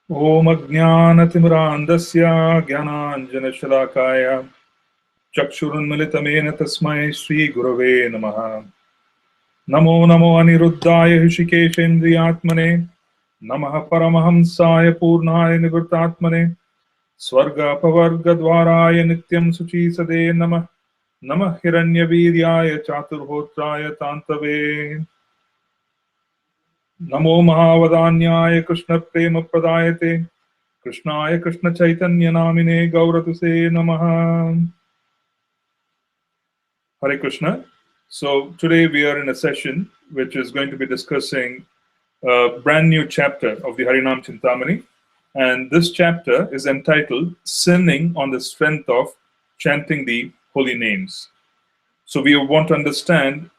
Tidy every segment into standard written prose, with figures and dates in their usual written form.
Om Ajnanatimrandasya Jnananjanashalakaya Chakshurunmilitamena Tasmai Shri Gurave Namaha. Namo Namo Aniruddhaya Hishikeshendriyatmane Namaha Paramahamsaya Purnaya Nivritatmane Swarga Pavarga Dwaraya Nityam Suchi Sade Namah Namah Hiranyaviryaya Chaturhotraya Tantave Namo Mahavadanyaya Krishna Prema Pradayate Krishnaya Krishna Chaitanya Namine Gauratuse Namaha. Hare Krishna. So today we are in a session which is going to be discussing a brand new chapter of the Harinam Cintamani. And this chapter is entitled Sinning on the Strength of Chanting the Holy Names. So we want to understand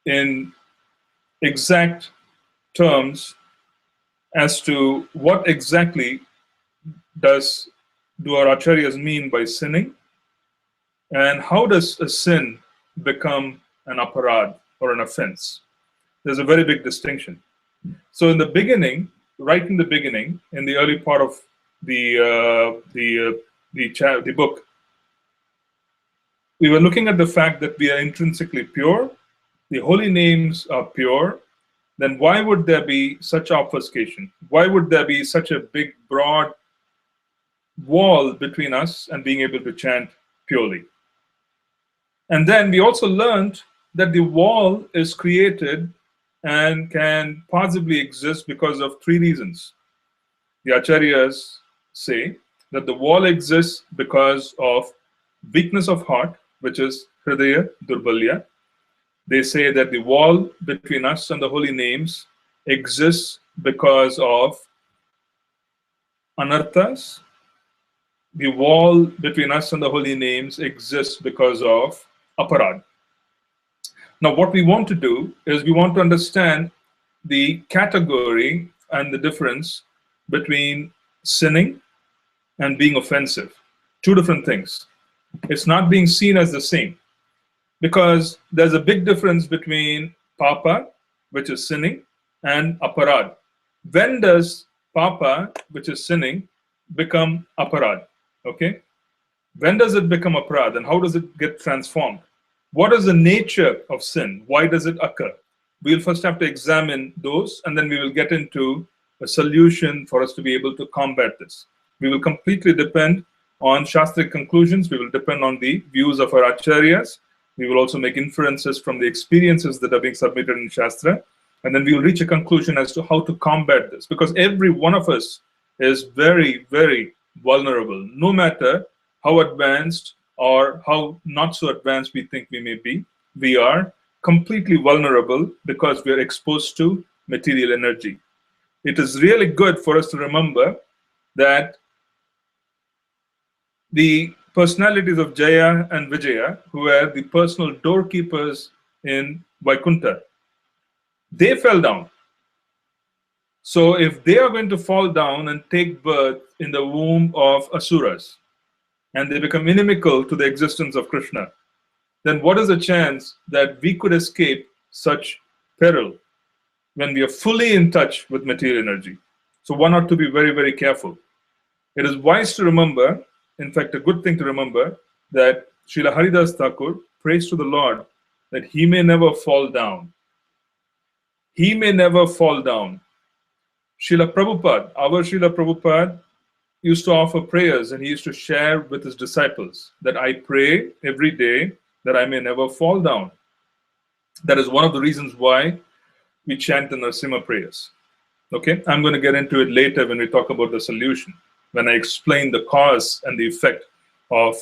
in exact terms as to what exactly do our acharyas mean by sinning, and how does a sin become an aparad or an offense? There's a very big distinction. So in the beginning, right in the beginning, in the early part of the book, we were looking at the fact that we are intrinsically pure. The holy names are pure. Then why would there be such obfuscation? Why would there be such a big, broad wall between us and being able to chant purely? And then we also learned that the wall is created and can possibly exist because of three reasons. The acharyas say that the wall exists because of weakness of heart, which is hridaya durbalya. They say that the wall between us and the holy names exists because of anarthas. The wall between us and the holy names exists because of aparad. Now, what we want to do is we want to understand the category and the difference between sinning and being offensive. Two different things. It's not being seen as the same, because there's a big difference between papa, which is sinning, and aparad. When does papa, which is sinning, become aparad? Okay? When does it become aparad, and how does it get transformed? What is the nature of sin? Why does it occur? We'll first have to examine those, and then we will get into a solution for us to be able to combat this. We will completely depend on Shastric conclusions. We will depend on the views of our acharyas. We will also make inferences from the experiences that are being submitted in Shastra. And then we will reach a conclusion as to how to combat this. Because every one of us is very, very vulnerable, no matter how advanced or how not so advanced we think we may be. We are completely vulnerable because we are exposed to material energy. It is really good for us to remember that the personalities of Jaya and Vijaya, who were the personal doorkeepers in Vaikuntha, they fell down. So if they are going to fall down and take birth in the womb of Asuras, and they become inimical to the existence of Krishna, then what is the chance that we could escape such peril when we are fully in touch with material energy? So one ought to be very, very careful. It is wise to remember, in fact, a good thing to remember, that Srila Haridas Thakur prays to the Lord that he may never fall down. He may never fall down. Srila Prabhupada, our Srila Prabhupada, used to offer prayers, and he used to share with his disciples that I pray every day that I may never fall down. That is one of the reasons why we chant the Narasimha prayers. Okay, I'm going to get into it later when we talk about the solution. When I explain the cause and the effect of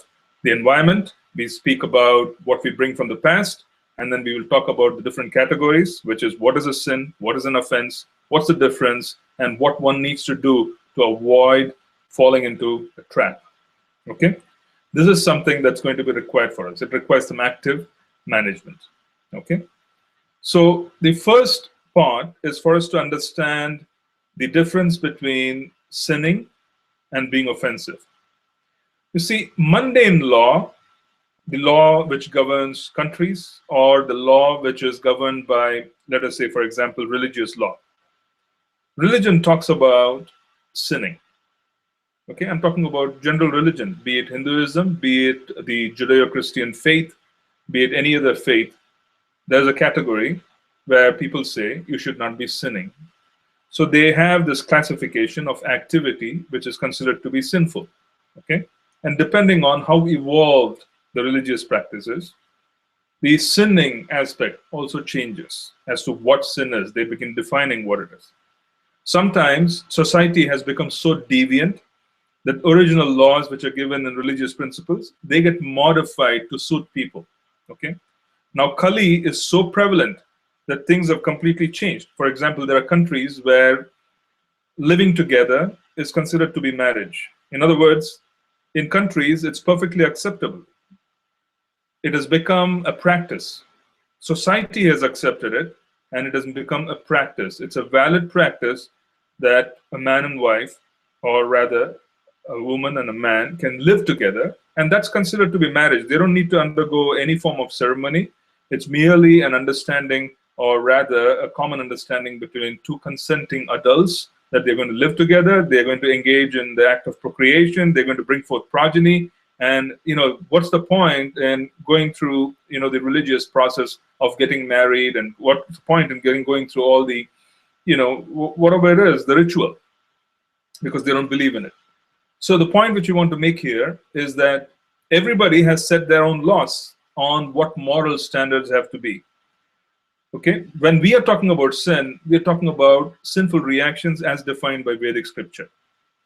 the environment, we speak about what we bring from the past, and then we will talk about the different categories, which is what is a sin, what is an offense, what's the difference, and what one needs to do to avoid falling into a trap. Okay, this is something that's going to be required for us. It requires some active management. Okay, so the first part is for us to understand the difference between sinning and being offensive. You see, mundane law, the law which governs countries, or the law which is governed by, let us say, for example, religious law. Religion talks about sinning. Okay, I'm talking about general religion, be it Hinduism, be it the Judeo-Christian faith, be it any other faith. There's a category where people say you should not be sinning. So they have this classification of activity which is considered to be sinful. Okay, and depending on how evolved the religious practice is, the sinning aspect also changes as to what sin is. They begin defining what it is. Sometimes society has become so deviant that original laws which are given in religious principles, they get modified to suit people. Okay. Now, Kali is so prevalent that things have completely changed. For example, there are countries where living together is considered to be marriage. In other words, in countries, it's perfectly acceptable. It has become a practice. Society has accepted it, and it has become a practice. It's a valid practice that a man and wife, or rather a woman and a man, can live together, and that's considered to be marriage. They don't need to undergo any form of ceremony. It's merely an understanding, or rather a common understanding between two consenting adults that they're going to live together, they're going to engage in the act of procreation, they're going to bring forth progeny. And what's the point in going through the religious process of getting married, and what's the point in going through all the whatever it is, the ritual, because they don't believe in it. So the point which you want to make here is that everybody has set their own laws on what moral standards have to be. Okay, when we are talking about sin, we are talking about sinful reactions as defined by Vedic scripture.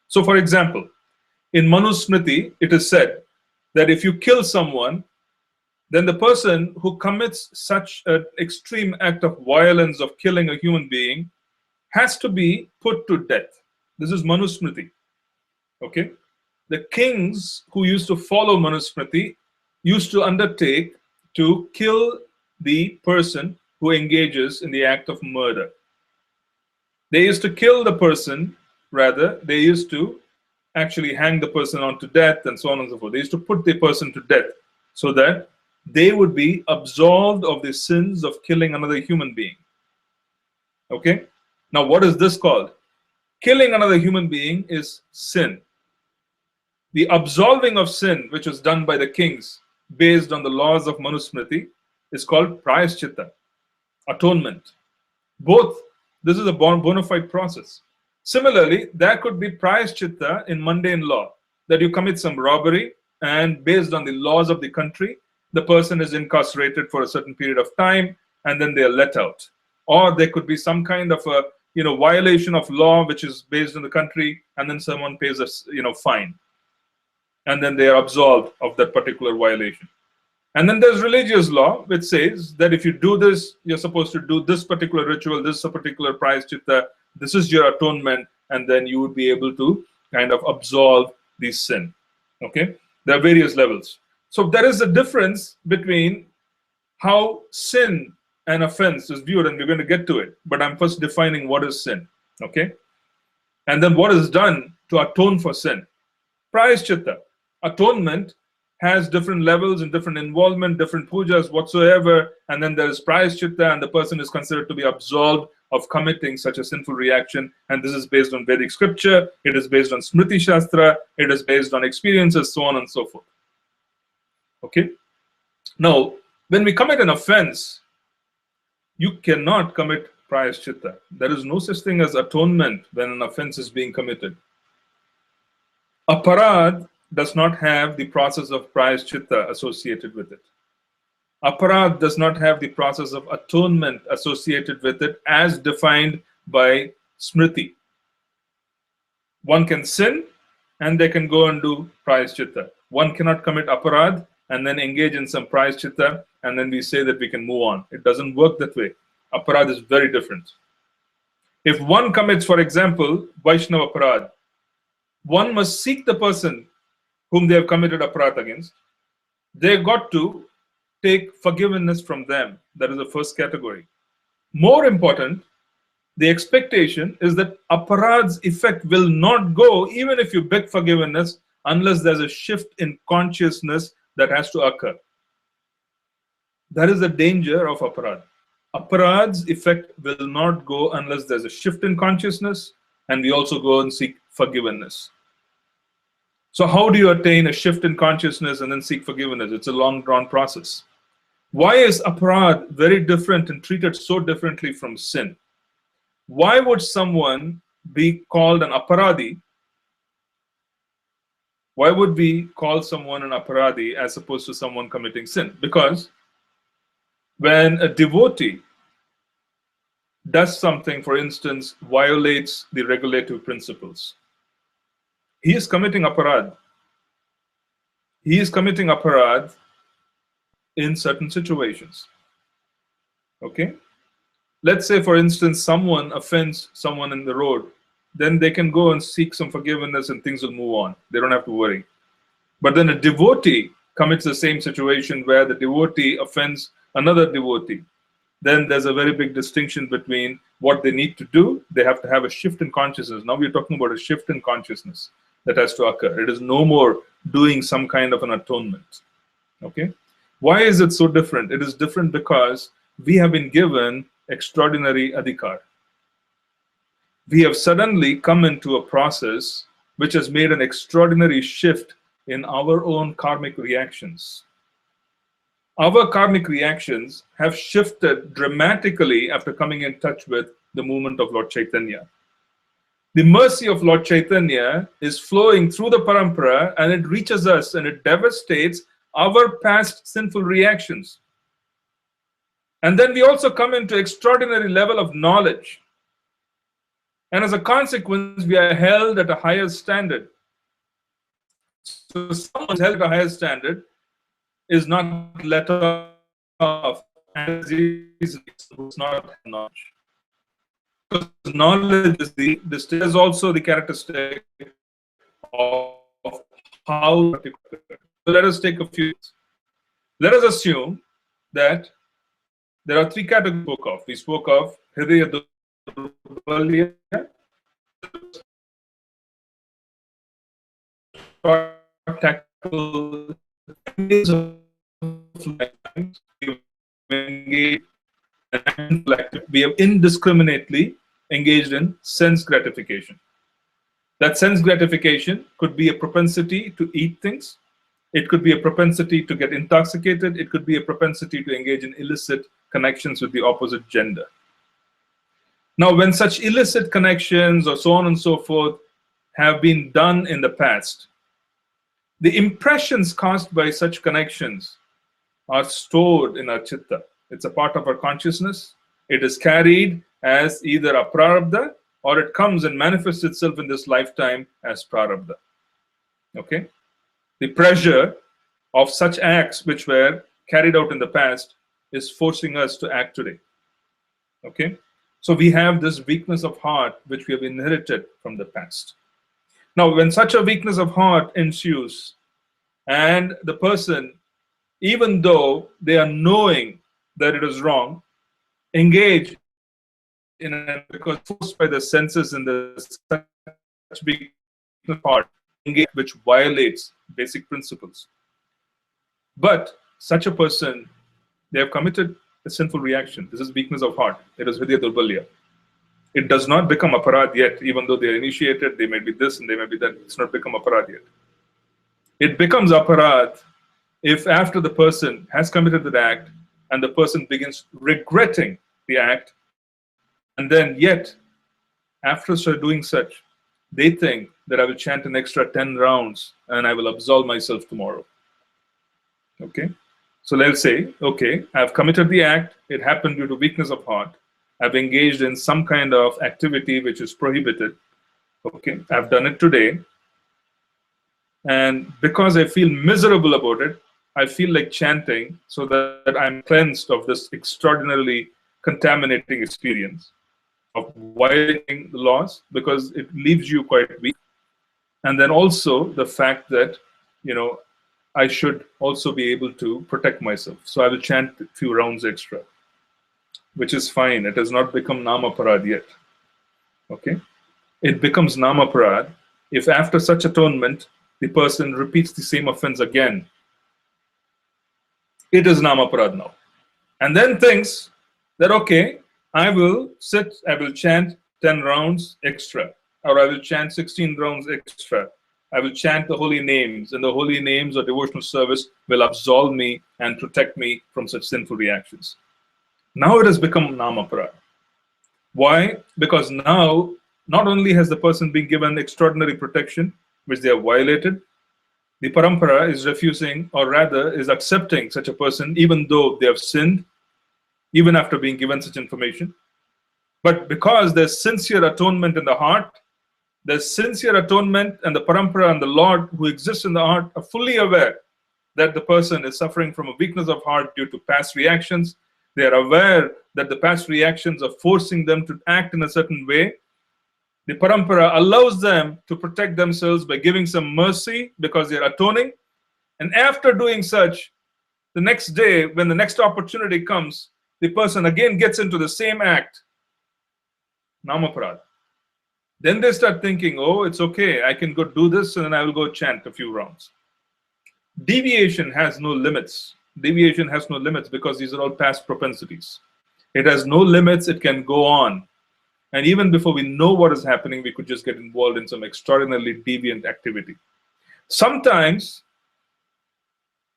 So for example, in Manusmriti, it is said that if you kill someone, then the person who commits such an extreme act of violence of killing a human being has to be put to death. This is Manusmriti. Okay, the kings who used to follow Manusmriti used to undertake to kill the person who engages in the act of murder. They used to kill the person, rather, they used to actually hang the person on to death and so on and so forth. They used to put the person to death so that they would be absolved of the sins of killing another human being. Okay, now what is this called? Killing another human being is sin. The absolving of sin, which was done by the kings based on the laws of Manusmriti, is called prayaschitta, atonement. Both, this is a bona fide process. Similarly, there could be prayaschitta in mundane law, that you commit some robbery, and based on the laws of the country, the person is incarcerated for a certain period of time, and then they are let out. Or there could be some kind of a violation of law which is based in the country, and then someone pays a fine, and then they are absolved of that particular violation. And then there's religious law, which says that if you do this, you're supposed to do this particular ritual, this particular prayaschitta, this is your atonement, and then you would be able to kind of absolve the sin. Okay, there are various levels. So there is a difference between how sin and offense is viewed, and we're going to get to it. But I'm first defining what is sin. Okay, and then what is done to atone for sin. Prayaschitta, atonement, has different levels and different involvement, different pujas whatsoever, and then there is prayaschitta, and the person is considered to be absolved of committing such a sinful reaction. And this is based on Vedic scripture, it is based on Smriti Shastra, it is based on experiences, so on and so forth. Okay. Now, when we commit an offense, you cannot commit prayaschitta. There is no such thing as atonement when an offense is being committed. Aparad does not have the process of prayaschitta associated with it. Aparad does not have the process of atonement associated with it as defined by Smriti. One can sin and they can go and do prayaschitta. One cannot commit aparad and then engage in some prayaschitta and then we say that we can move on. It doesn't work that way. Aparad is very different. If one commits, for example, Vaishnava aparad, one must seek the person whom they have committed aparad against. They got to take forgiveness from them. That is the first category. More important, the expectation is that aparad's effect will not go even if you beg forgiveness unless there's a shift in consciousness that has to occur. That is the danger of aparad. Aparad's effect will not go unless there's a shift in consciousness, and we also go and seek forgiveness. So how do you attain a shift in consciousness and then seek forgiveness? It's a long drawn process. Why is aparad very different and treated so differently from sin? Why would someone be called an aparadi? Why would we call someone an aparadi as opposed to someone committing sin? Because when a devotee does something, for instance, violates the regulative principles, he is committing aparad. He is committing aparad in certain situations. Okay? Let's say, for instance, someone offends someone in the road, then they can go and seek some forgiveness and things will move on. They don't have to worry. But then a devotee commits the same situation where the devotee offends another devotee. Then there's a very big distinction between what they need to do. They have to have a shift in consciousness. Now we're talking about a shift in consciousness that has to occur. It is no more doing some kind of an atonement. Okay? Why is it so different? It is different because we have been given extraordinary adhikar. We have suddenly come into a process which has made an extraordinary shift in our own karmic reactions. Our karmic reactions have shifted dramatically after coming in touch with the movement of Lord Chaitanya. The mercy of Lord Chaitanya is flowing through the parampara and it reaches us and it devastates our past sinful reactions. And then we also come into extraordinary level of knowledge. And as a consequence, we are held at a higher standard. So someone held at a higher standard is not let off as easily who's not knowledge. Because knowledge is is also the characteristic of how. So let us take a few. Let us assume that there are three categories we spoke of. We spoke of Hridaya Durbalya, tackle we have indiscriminately engaged in sense gratification. That sense gratification could be a propensity to eat things. It could be a propensity to get intoxicated. It could be a propensity to engage in illicit connections with the opposite gender. Now, when such illicit connections or so on and so forth have been done in the past, the impressions caused by such connections are stored in our chitta. It's a part of our consciousness. It is carried as either a prarabdha or it comes and manifests itself in this lifetime as prarabdha. Okay? The pressure of such acts which were carried out in the past is forcing us to act today. Okay? So we have this weakness of heart which we have inherited from the past. Now, when such a weakness of heart ensues, and the person, even though they are knowing that it is wrong, engage in it because forced by the senses and the such weakness of heart, engage which violates basic principles. But such a person, they have committed a sinful reaction. This is weakness of heart. It is Hridaya Durbalya. It does not become aparad yet, even though they are initiated, they may be this and they may be that. It's not become aparad yet. It becomes aparad if after the person has committed the act and the person begins regretting the act, and then yet, after doing such, they think that I will chant an extra 10 rounds and I will absolve myself tomorrow. Okay? So let's say, okay, I've committed the act, it happened due to weakness of heart. I've engaged in some kind of activity which is prohibited. Okay, I've done it today. And because I feel miserable about it, I feel like chanting so that I'm cleansed of this extraordinarily contaminating experience of violating the laws, because it leaves you quite weak. And then also the fact that, you know, I should also be able to protect myself. So I will chant a few rounds extra, which is fine. It has not become namaparad yet. Okay? It becomes namaparad if after such atonement, the person repeats the same offense again. It is namaparad now. And then thinks that, okay, I will sit, I will chant 10 rounds extra. or I will chant 16 rounds extra. I will chant the holy names, and the holy names or devotional service will absolve me and protect me from such sinful reactions. Now it has become Namaparad. Why? Because now not only has the person been given extraordinary protection, which they have violated, the parampara is refusing, or rather is accepting such a person even though they have sinned, even after being given such information. But because there's sincere atonement in the heart, there's sincere atonement, and the parampara and the Lord who exists in the heart are fully aware that the person is suffering from a weakness of heart due to past reactions. They are aware that the past reactions are forcing them to act in a certain way. The parampara allows them to protect themselves by giving some mercy because they are atoning. And after doing such, the next day, when the next opportunity comes, the person again gets into the same act, Namaparad. Then they start thinking, oh, it's okay, I can go do this and then I will go chant a few rounds. Deviation has no limits. Deviation has no limits because these are all past propensities. It has no limits, it can go on. And even before we know what is happening, we could just get involved in some extraordinarily deviant activity. Sometimes,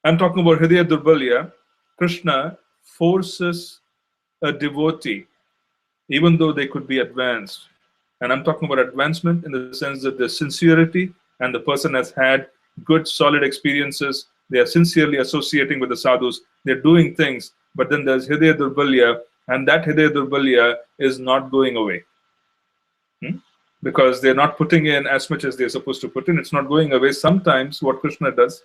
I'm talking about Hridaya Durbalya, Krishna forces a devotee, even though they could be advanced. And I'm talking about advancement in the sense that there's sincerity and the person has had good, solid experiences. They are sincerely associating with the sadhus. They're doing things. But then there's Hridaya Durbalya, and that Hridaya Durbalya is not going away. Because they're not putting in as much as they're supposed to put in. It's not going away. Sometimes what Krishna does,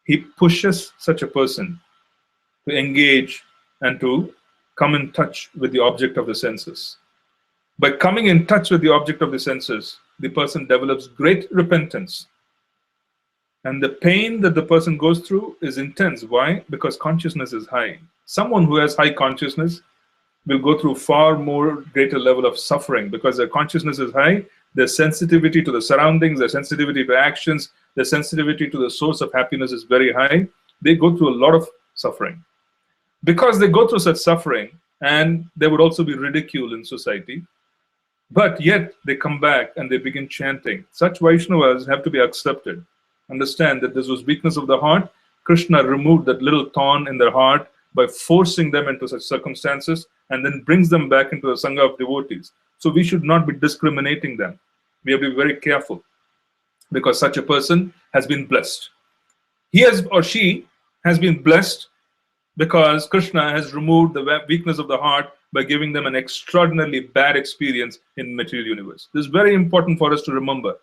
he pushes such a person to engage and to come in touch with the object of the senses. By coming in touch with the object of the senses, the person develops great repentance. And the pain that the person goes through is intense. Why? Because consciousness is high. Someone who has high consciousness will go through far more greater level of suffering because their consciousness is high, their sensitivity to the surroundings, their sensitivity to actions, their sensitivity to the source of happiness is very high. They go through a lot of suffering. Because they go through such suffering, and there would also be ridicule in society, but yet they come back and they begin chanting. Such Vaishnavas have to be accepted. Understand that this was weakness of the heart. Krishna removed that little thorn in their heart by forcing them into such circumstances and then brings them back into the Sangha of devotees. So we should not be discriminating them. We have to be very careful because such a person has been blessed. He has or she has been blessed because Krishna has removed the weakness of the heart by giving them an extraordinarily bad experience in material universe. This is very important for us to remember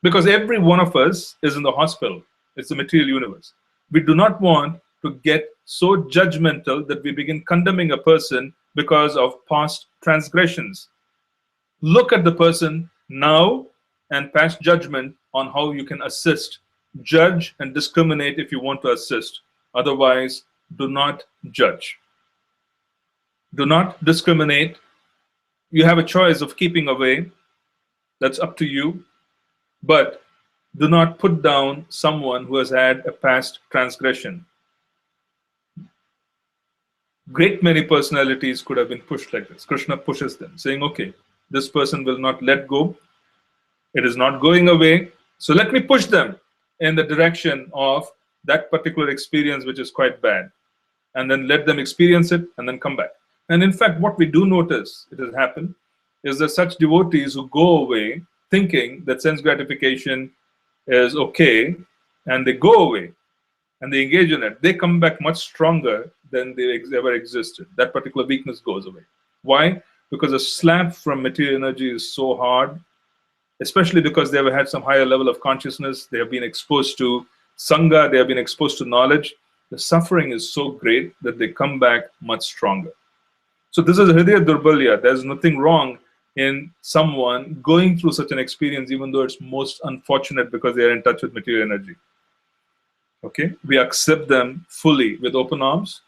because every one of us is in the hospital. It's the material universe. We do not want to get so judgmental that we begin condemning a person because of past transgressions. Look at the person now and pass judgment on how you can assist. Judge and discriminate if you want to assist. Otherwise, do not judge. Do not discriminate. You have a choice of keeping away. That's up to you. But do not put down someone who has had a past transgression. Great many personalities could have been pushed like this. Krishna pushes them, saying, okay, this person will not let go. It is not going away. So let me push them in the direction of that particular experience, which is quite bad. And then let them experience it and then come back. And in fact, what we do notice, it has happened, is that such devotees who go away thinking that sense gratification is okay, and they go away and they engage in it, they come back much stronger than they ever existed. That particular weakness goes away. Why? Because a slap from material energy is so hard, especially because they have had some higher level of consciousness, they have been exposed to Sangha, they have been exposed to knowledge. The suffering is so great that they come back much stronger. So this is Hridaya Durbalya. There's nothing wrong in someone going through such an experience, even though it's most unfortunate because they are in touch with material energy. Okay, we accept them fully with open arms.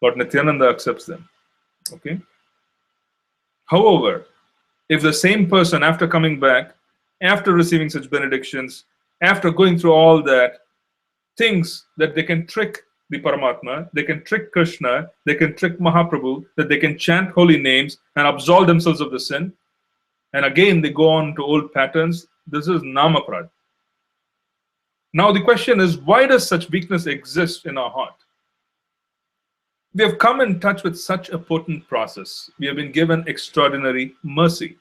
Lord Nityananda accepts them. Okay. However, if the same person, after coming back, after receiving such benedictions, after going through all that, thinks that they can trick the Paramatma, they can trick Krishna, they can trick Mahaprabhu, that they can chant holy names and absolve themselves of the sin, And again, they go on to old patterns. This is namaprad. Now the question is, why does such weakness exist in our heart? We have come in touch with such a potent process. We have been given extraordinary mercy.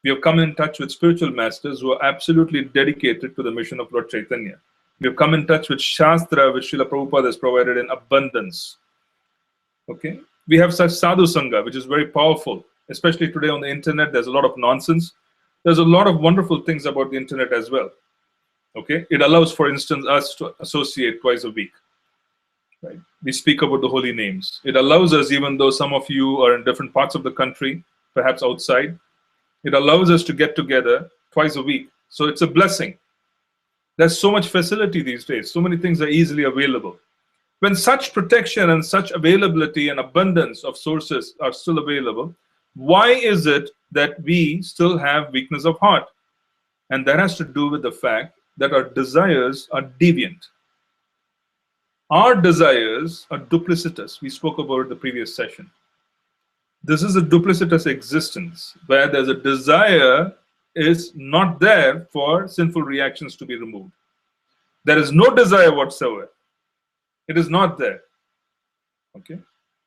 We have come in touch with spiritual masters who are absolutely dedicated to the mission of Lord Chaitanya. We have come in touch with Shastra, which Srila Prabhupada has provided in abundance. Okay? We have such sadhu sangha, which is very powerful. Especially today on the internet, there's a lot of nonsense. There's a lot of wonderful things about the internet as well. Okay? It allows, for instance, us to associate twice a week. Right? We speak about the holy names. It allows us, even though some of you are in different parts of the country, perhaps outside, it allows us to get together twice a week. So it's a blessing. There's so much facility these days. So many things are easily available. When such protection and such availability and abundance of sources are still available, why is it that we still have weakness of heart? And that has to do with the fact that our desires are deviant. Our desires are duplicitous. We spoke about it the previous session. This is a duplicitous existence where there's a desire is not there for sinful reactions to be removed. There is no desire whatsoever. It is not there. Okay?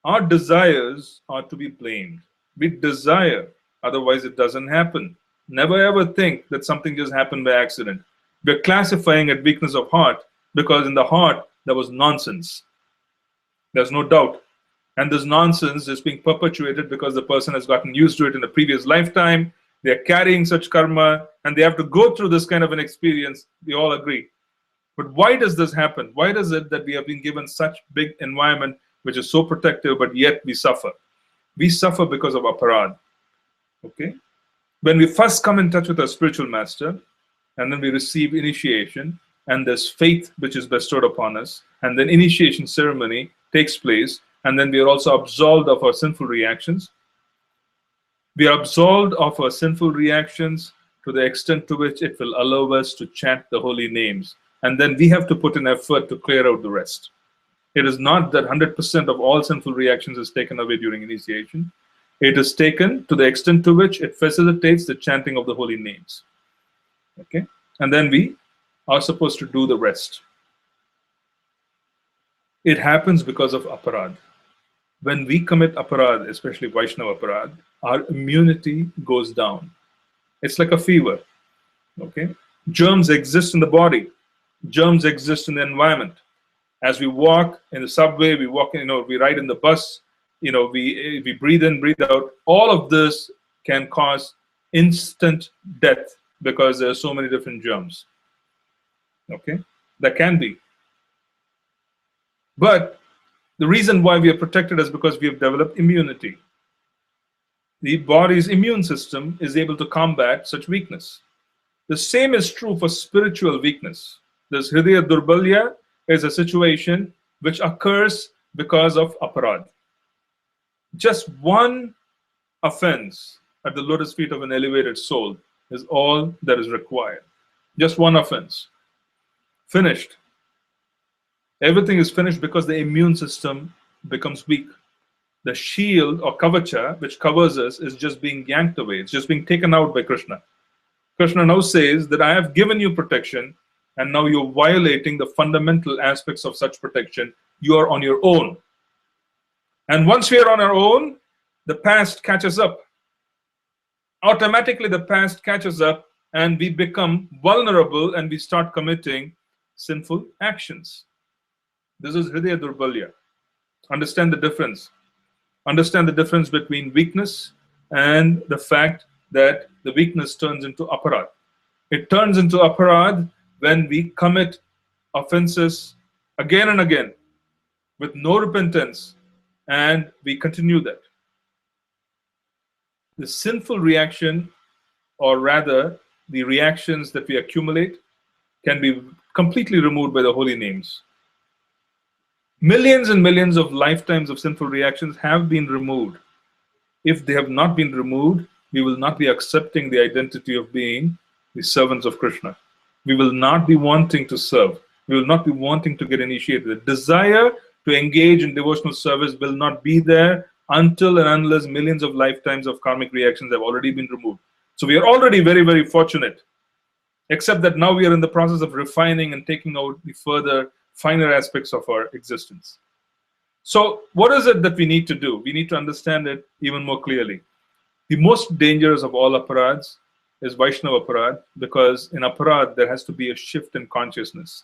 Our desires are to be blamed. We desire, otherwise it doesn't happen. Never ever think that something just happened by accident. We're classifying it weakness of heart because in the heart there was nonsense. There's no doubt. And this nonsense is being perpetuated because the person has gotten used to it in a previous lifetime. They're carrying such karma and they have to go through this kind of an experience. We all agree. But why does this happen? Why does it that we have been given such big environment which is so protective, but yet we suffer? We suffer because of aparad. Okay? When we first come in touch with our spiritual master, and then we receive initiation, and there's faith which is bestowed upon us, and then initiation ceremony takes place, and then we are also absolved of our sinful reactions. We are absolved of our sinful reactions to the extent to which it will allow us to chant the holy names. And then we have to put an effort to clear out the rest. It is not that 100% of all sinful reactions is taken away during initiation. It is taken to the extent to which it facilitates the chanting of the holy names. Okay? And then we are supposed to do the rest. It happens because of aparad. When we commit aparad, especially Vaishnava aparad, our immunity goes down. It's like a fever. Okay? Germs exist in the body. Germs exist in the environment. As we walk in the subway, we walk, we ride in the bus, we breathe in, breathe out. All of this can cause instant death because there are so many different germs. Okay, that can be. But the reason why we are protected is because we have developed immunity. The body's immune system is able to combat such weakness. The same is true for spiritual weakness. This Hridaya Durbalya is a situation which occurs because of aparad. Just one offense at the lotus feet of an elevated soul is all that is required. Just one offense. Finished. Everything is finished because the immune system becomes weak. The shield or kavacha, which covers us, is just being yanked away. It's just being taken out by Krishna. Krishna now says that I have given you protection, and now you're violating the fundamental aspects of such protection. You are on your own. And once we are on our own, the past catches up. Automatically, the past catches up, and we become vulnerable, and we start committing sinful actions. This is Hridaya Durbalya. Understand the difference. Understand the difference between weakness and the fact that the weakness turns into aparad. It turns into aparad when we commit offenses again and again with no repentance, and we continue that. The sinful reaction, or rather the reactions that we accumulate, can be completely removed by the holy names. Millions and millions of lifetimes of sinful reactions have been removed. If they have not been removed, we will not be accepting the identity of being the servants of Krishna. We will not be wanting to serve. We will not be wanting to get initiated. The desire to engage in devotional service will not be there until and unless millions of lifetimes of karmic reactions have already been removed. So we are already very, very fortunate, except that now we are in the process of refining and taking out the further finer aspects of our existence. So what is it that we need to do? We need to understand it even more clearly. The most dangerous of all aparads is Vaishnava aparad, because in aparad there has to be a shift in consciousness.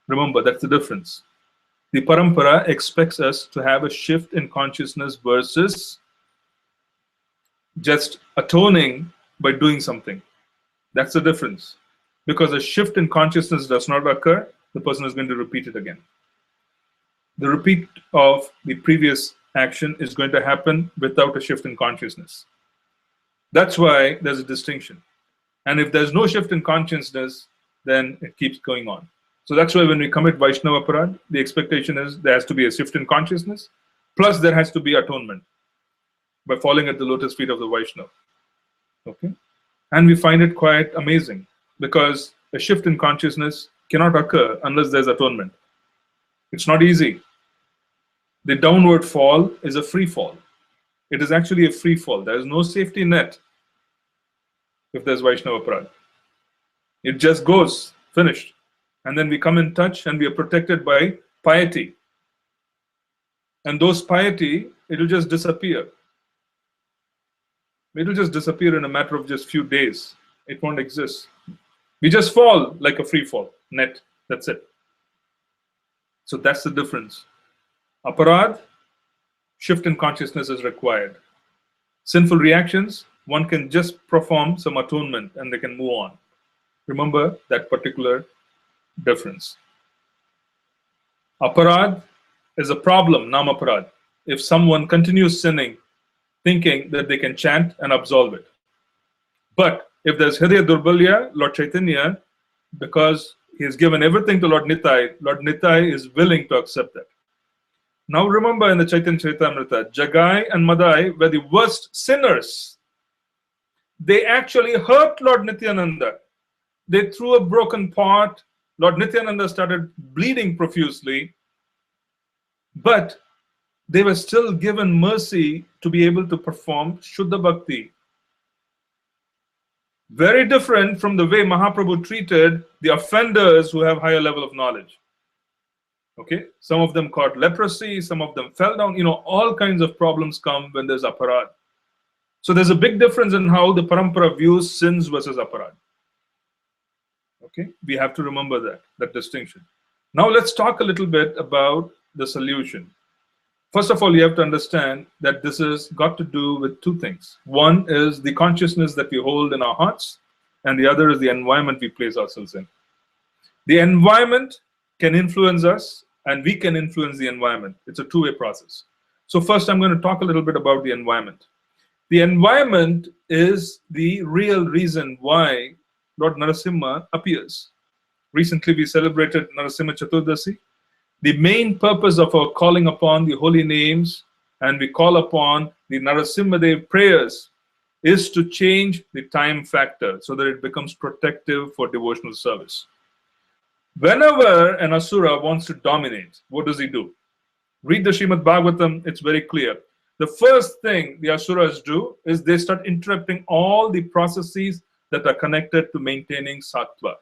Remember, that's the difference. The parampara expects us to have a shift in consciousness versus just atoning by doing something. That's the difference. Because a shift in consciousness does not occur, the person is going to repeat it again. The repeat of the previous action is going to happen without a shift in consciousness. That's why there's a distinction. And if there's no shift in consciousness, then it keeps going on. So that's why when we commit Vaishnava aparad, the expectation is there has to be a shift in consciousness, plus there has to be atonement by falling at the lotus feet of the Vaishnava. Okay? And we find it quite amazing, because a shift in consciousness cannot occur unless there's atonement. It's not easy. The downward fall is a free fall. It is actually a free fall. There is no safety net if there's Vaishnava aparad. It just goes, finished. And then we come in touch and we are protected by piety. And those piety, it will just disappear. It will just disappear in a matter of just few days. It won't exist. We just fall like a free fall net. That's it. So that's the difference. Aparad, shift in consciousness is required. Sinful reactions, one can just perform some atonement and they can move on. Remember that particular difference. Aparad is a problem, namaparad. If someone continues sinning, thinking that they can chant and absolve it. But if there's Hridaya Durbalya, Lord Chaitanya, because he has given everything to Lord Nitai is willing to accept that. Now remember, in the Chaitanya Charitamrita, Jagai and Madai were the worst sinners. They actually hurt Lord Nityananda. They threw a broken pot. Lord Nityananda started bleeding profusely. But they were still given mercy to be able to perform Shuddha Bhakti. Very different from the way Mahaprabhu treated the offenders who have higher level of knowledge. Okay, some of them caught leprosy, some of them fell down. All kinds of problems come when there's aparad. So there's a big difference in how the parampara views sins versus aparad. Okay, we have to remember that distinction. Now let's talk a little bit about the solution. First of all, you have to understand that this has got to do with two things. One is the consciousness that we hold in our hearts, and the other is the environment we place ourselves in. The environment can influence us, and we can influence the environment. It's a two-way process. So first, I'm going to talk a little bit about the environment. The environment is the real reason why Lord Narasimha appears. Recently, we celebrated Narasimha Chaturdasi. The main purpose of our calling upon the holy names, and we call upon the Narasimha prayers, is to change the time factor so that it becomes protective for devotional service. Whenever an asura wants to dominate, what does he do? Read the Srimad Bhagavatam, it's very clear. The first thing the asuras do is they start interrupting all the processes that are connected to maintaining sattva.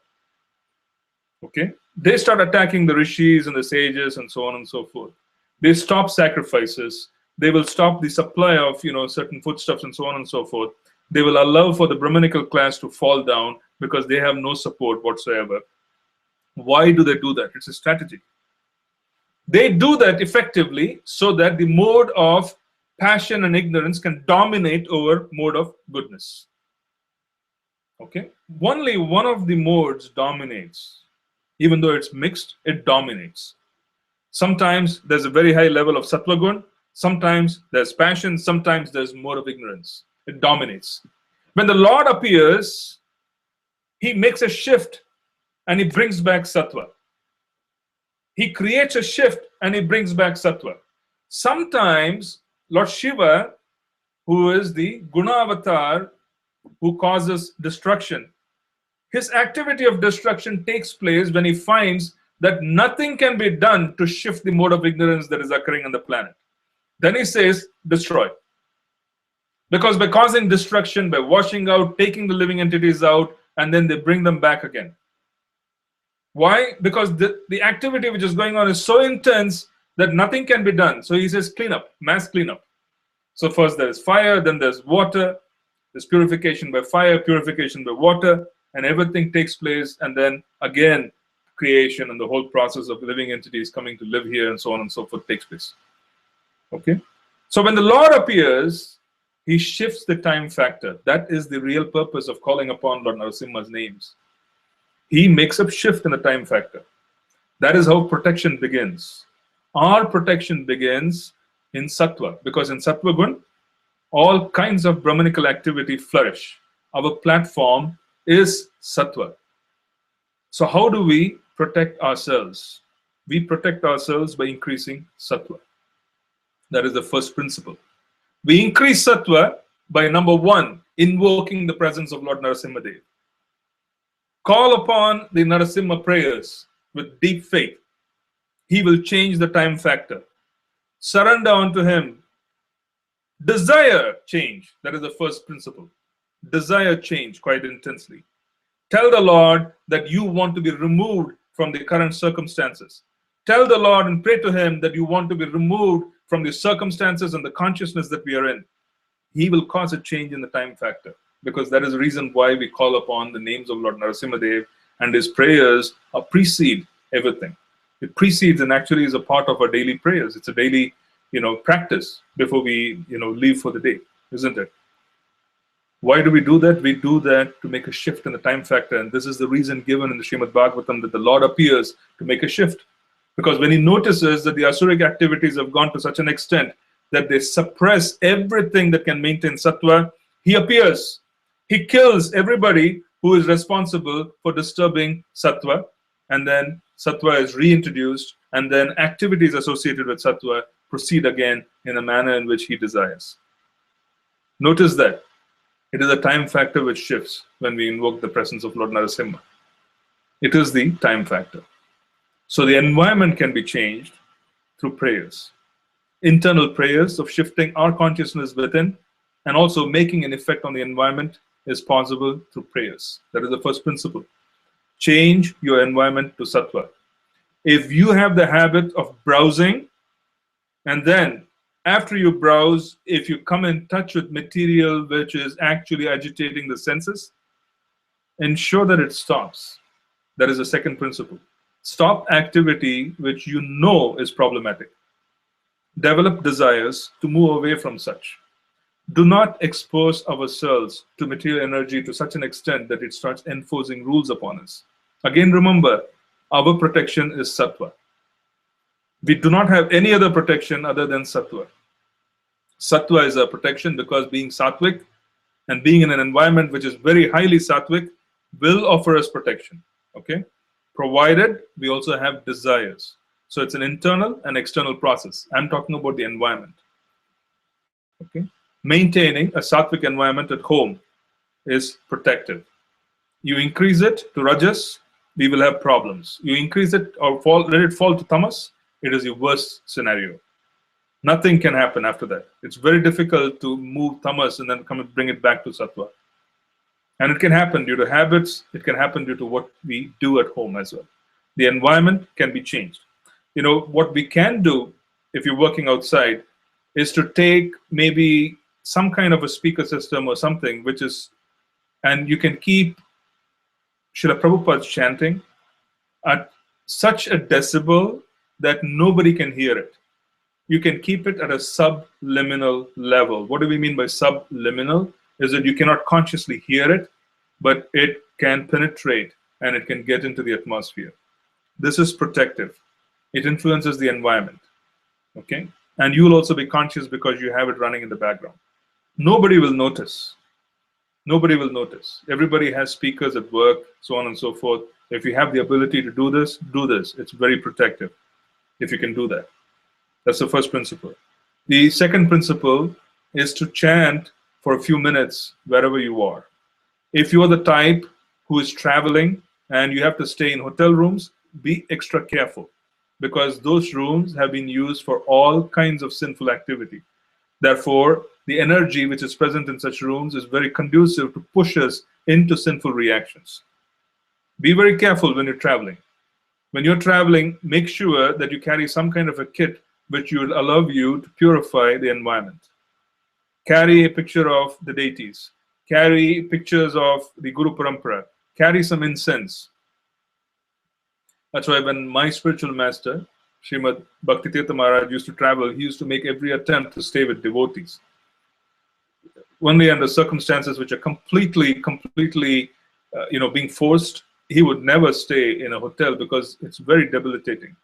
Okay? They start attacking the rishis and the sages and so on and so forth. They stop sacrifices. They will stop the supply of certain foodstuffs and so on and so forth. They will allow for the Brahmanical class to fall down because they have no support whatsoever. Why do they do that? It's a strategy. They do that effectively so that the mode of passion and ignorance can dominate over mode of goodness. Okay? Only one of the modes dominates. Even though it's mixed, it dominates. Sometimes there's a very high level of sattva gun, sometimes there's passion, sometimes there's more of ignorance. It dominates. When the Lord appears, he makes a shift and he brings back sattva. He creates a shift and he brings back sattva. Sometimes Lord Shiva, who is the Guna avatar, who causes destruction, his activity of destruction takes place when he finds that nothing can be done to shift the mode of ignorance that is occurring on the planet. Then he says, destroy. Because by causing destruction, by washing out, taking the living entities out, and then they bring them back again. Why? Because the activity which is going on is so intense that nothing can be done. So he says cleanup, mass cleanup. So first there is fire, then there's water, there's purification by fire, purification by water, and everything takes place, and then again creation and the whole process of living entities coming to live here and so on and so forth takes place. Okay? So when the Lord appears, he shifts the time factor. That is the real purpose of calling upon Lord Narasimha's names. He makes a shift in the time factor. That is how protection begins. Our protection begins in Sattva, because in Sattva Gun, all kinds of Brahmanical activity flourish. Our platform is Sattva. So how do we protect ourselves? We protect ourselves by increasing Sattva. That is the first principle. We increase Sattva by, number one, invoking the presence of Lord Narasimha Dev. Call upon the Narasimha prayers with deep faith. He will change the time factor. Surrender unto him. Desire change. That is the first principle. Desire change quite intensely. Tell the Lord that you want to be removed from the current circumstances. Tell the Lord and pray to him that you want to be removed from the circumstances and the consciousness that we are in. He will cause a change in the time factor, because that is the reason why we call upon the names of Lord Narasimha Dev, and his prayers precede everything. It precedes and actually is a part of our daily prayers. It's a daily, practice before we, leave for the day, isn't it? Why do we do that? We do that to make a shift in the time factor, and this is the reason given in the Srimad Bhagavatam that the Lord appears to make a shift. Because when he notices that the Asuric activities have gone to such an extent that they suppress everything that can maintain Sattva, he appears. He kills everybody who is responsible for disturbing Sattva, and then Sattva is reintroduced, and then activities associated with Sattva proceed again in a manner in which he desires. Notice that it is a time factor which shifts when we invoke the presence of Lord Narasimha. It is the time factor. So the environment can be changed through prayers. Internal prayers of shifting our consciousness within and also making an effect on the environment is possible through prayers. That is the first principle. Change your environment to Sattva. If you have the habit of browsing, and then after you browse, if you come in touch with material which is actually agitating the senses, ensure that it stops. That is the second principle. Stop activity which you know is problematic. Develop desires to move away from such. Do not expose ourselves to material energy to such an extent that it starts enforcing rules upon us. Again, remember, our protection is Sattva. We do not have any other protection other than Sattva. Sattva is a protection because being Sattvic and being in an environment which is very highly Sattvic will offer us protection. Okay? Provided we also have desires. So it's an internal and external process. I'm talking about the environment. Okay? Maintaining a Sattvic environment at home is protective. You increase it to Rajas, we will have problems. You increase it or let it fall to Tamas, it is your worst scenario. Nothing can happen after that. It's very difficult to move Tamas and then come and bring it back to Sattva. And it can happen due to habits. It can happen due to what we do at home as well. The environment can be changed. What we can do if you're working outside is to take maybe some kind of a speaker system or something which is, and you can keep Srila Prabhupada's chanting at such a decibel that nobody can hear it. You can keep it at a subliminal level. What do we mean by subliminal? Is that you cannot consciously hear it, but it can penetrate and it can get into the atmosphere. This is protective. It influences the environment. Okay? And you will also be conscious because you have it running in the background. Nobody will notice. Nobody will notice. Everybody has speakers at work, so on and so forth. If you have the ability to do this, do this. It's very protective if you can do that. That's the first principle. The second principle is to chant for a few minutes wherever you are. If you are the type who is traveling and you have to stay in hotel rooms, be extra careful because those rooms have been used for all kinds of sinful activity. Therefore, the energy which is present in such rooms is very conducive to push us into sinful reactions. Be very careful when you're traveling. When you're traveling, make sure that you carry some kind of a kit which will allow you to purify the environment. Carry a picture of the deities. Carry pictures of the Guru Parampara. Carry some incense. That's why when my spiritual master, Srimad Bhaktitirtha Maharaj, used to travel, he used to make every attempt to stay with devotees. Only under circumstances which are completely, being forced, he would never stay in a hotel because it's very debilitating.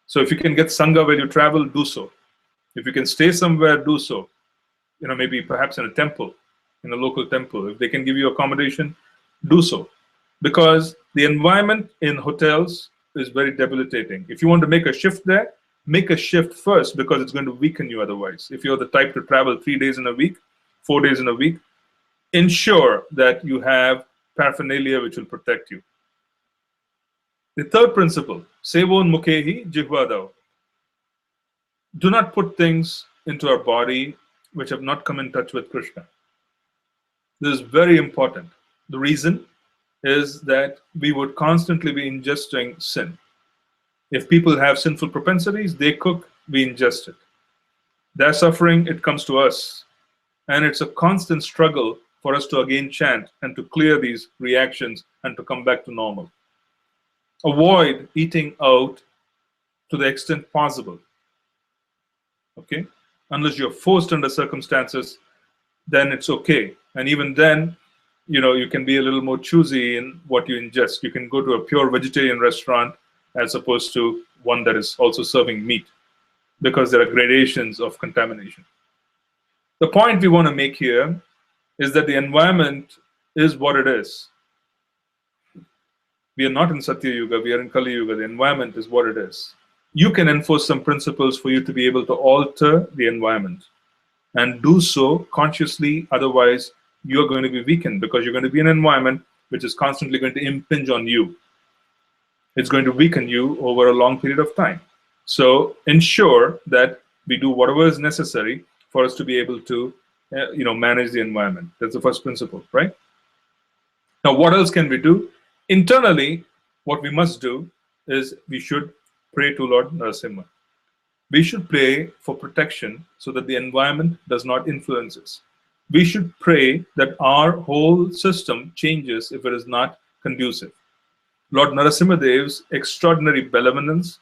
So if you can get Sangha when you travel, do so. If you can stay somewhere, do so. Maybe perhaps in a temple, in a local temple. If they can give you accommodation, do so. Because the environment in hotels is very debilitating. If you want to make a shift there, make a shift first, because it's going to weaken you otherwise. If you're the type to travel 3 days in a week, 4 days in a week, ensure that you have paraphernalia which will protect you. The third principle, Sevon Mukhehi Jihvadav. Do not put things into our body which have not come in touch with Krishna. This is very important. The reason is that we would constantly be ingesting sin. If people have sinful propensities, they cook, we ingest it. Their suffering, it comes to us. And it's a constant struggle for us to again chant and to clear these reactions and to come back to normal. Avoid eating out to the extent possible. Okay? Unless you're forced under circumstances, then it's okay. And even then, you can be a little more choosy in what you ingest. You can go to a pure vegetarian restaurant as opposed to one that is also serving meat, because there are gradations of contamination. The point we want to make here is that the environment is what it is. We are not in Satya Yuga, we are in Kali Yuga. The environment is what it is. You can enforce some principles for you to be able to alter the environment, and do so consciously. Otherwise, you're going to be weakened, because you're going to be in an environment which is constantly going to impinge on you. It's going to weaken you over a long period of time. So ensure that we do whatever is necessary for us to be able to manage the environment. That's the first principle, right? Now, what else can we do? Internally, what we must do is we should pray to Lord Narasimha. We should pray for protection so that the environment does not influence us. We should pray that our whole system changes if it is not conducive. Lord Narasimha Dev's extraordinary benevolence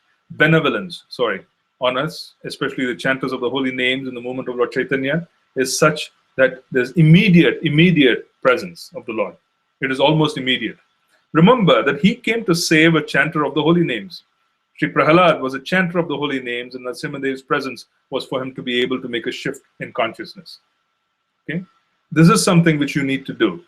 on us, especially the chanters of the holy names in the movement of Lord Chaitanya, is such that there's immediate presence of the Lord. It is almost immediate. Remember that he came to save a chanter of the holy names. Sri Prahalad was a chanter of the holy names, and Narasimha Dev's presence was for him to be able to make a shift in consciousness. Okay? This is something which you need to do.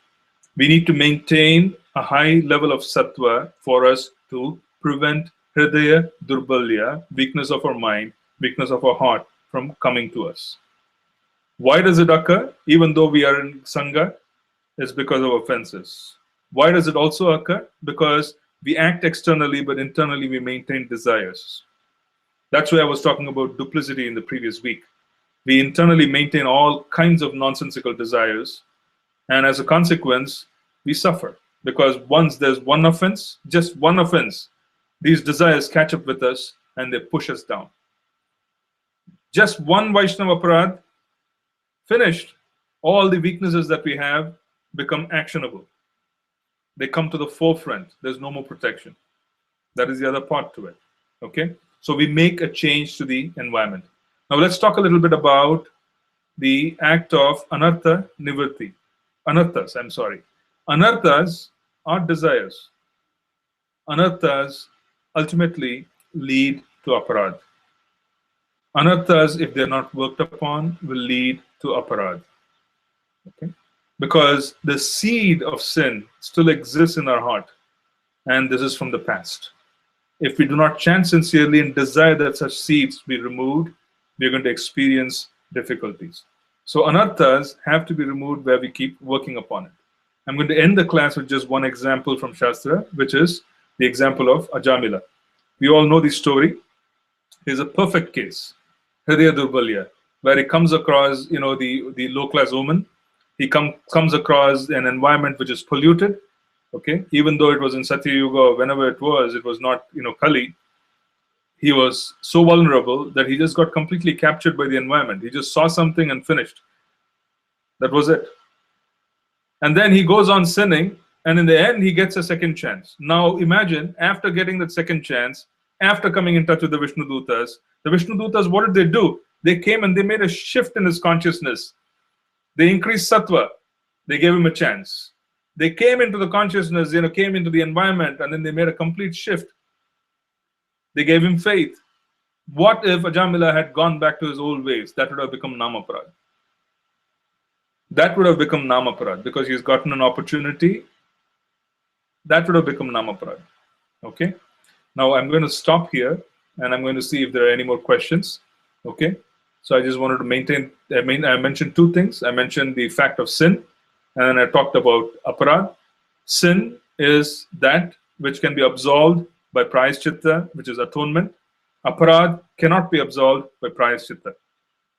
We need to maintain a high level of sattva for us to prevent hridaya durbalya, weakness of our mind, weakness of our heart, from coming to us. Why does it occur? Even though we are in Sangha, it's because of offenses. Why does it also occur? Because we act externally, but internally we maintain desires. That's why I was talking about duplicity in the previous week. We internally maintain all kinds of nonsensical desires, and as a consequence, we suffer. Because once there's one offense, just one offense, these desires catch up with us and they push us down. Just one Vaishnava aparadh, finished. All the weaknesses that we have become actionable. They come to the forefront. There's no more protection. That is the other part to it. Okay? So we make a change to the environment. Now let's talk a little bit about the act of anartha nivritti. Anarthas, I'm sorry. Anarthas are desires. Anarthas ultimately lead to aparadh. Anarthas, if they're not worked upon, will lead to aparadh. Okay? Because the seed of sin still exists in our heart, and this is from the past. If we do not chant sincerely and desire that such seeds be removed, we are going to experience difficulties. So anarthas have to be removed where we keep working upon it. I'm going to end the class with just one example from Shastra, which is the example of Ajamila. We all know the story. Here's a perfect case. Hridaya Durbalya. where he comes across, the low-class woman. He comes across an environment which is polluted. Okay, even though it was in Satya Yuga or whenever it was not, Kali. He was so vulnerable that he just got completely captured by the environment. He just saw something and finished. That was it. And then he goes on sinning, and in the end, he gets a second chance. Now, imagine, after getting that second chance, after coming in touch with the Vishnu Dutas, what did they do? They came and they made a shift in his consciousness. They increased sattva. They gave him a chance. They came into the consciousness, came into the environment, and then they made a complete shift. They gave him faith. What if Ajamila had gone back to his old ways? That would have become Namaparad. That would have become Namaparad because he's gotten an opportunity. That would have become Namaparad. Okay? Now I'm going to stop here and I'm going to see if there are any more questions. Okay? So I just wanted to I mentioned two things. I mentioned the fact of sin, and then I talked about aparad. Sin is that which can be absolved by prayaschitta, which is atonement. Aparad cannot be absolved by prayaschitta.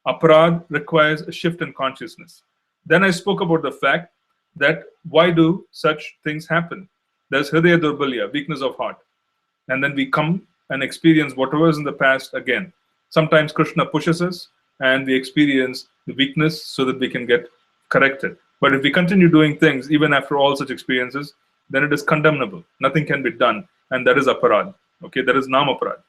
Aparad requires a shift in consciousness. Then I spoke about the fact that why do such things happen? There's hridaya durbalya, weakness of heart. And then we come and experience whatever is in the past again. Sometimes Krishna pushes us and we experience the weakness so that we can get corrected. But if we continue doing things even after all such experiences, then it is condemnable. Nothing can be done. And that is aparad. Okay, that is namaparad.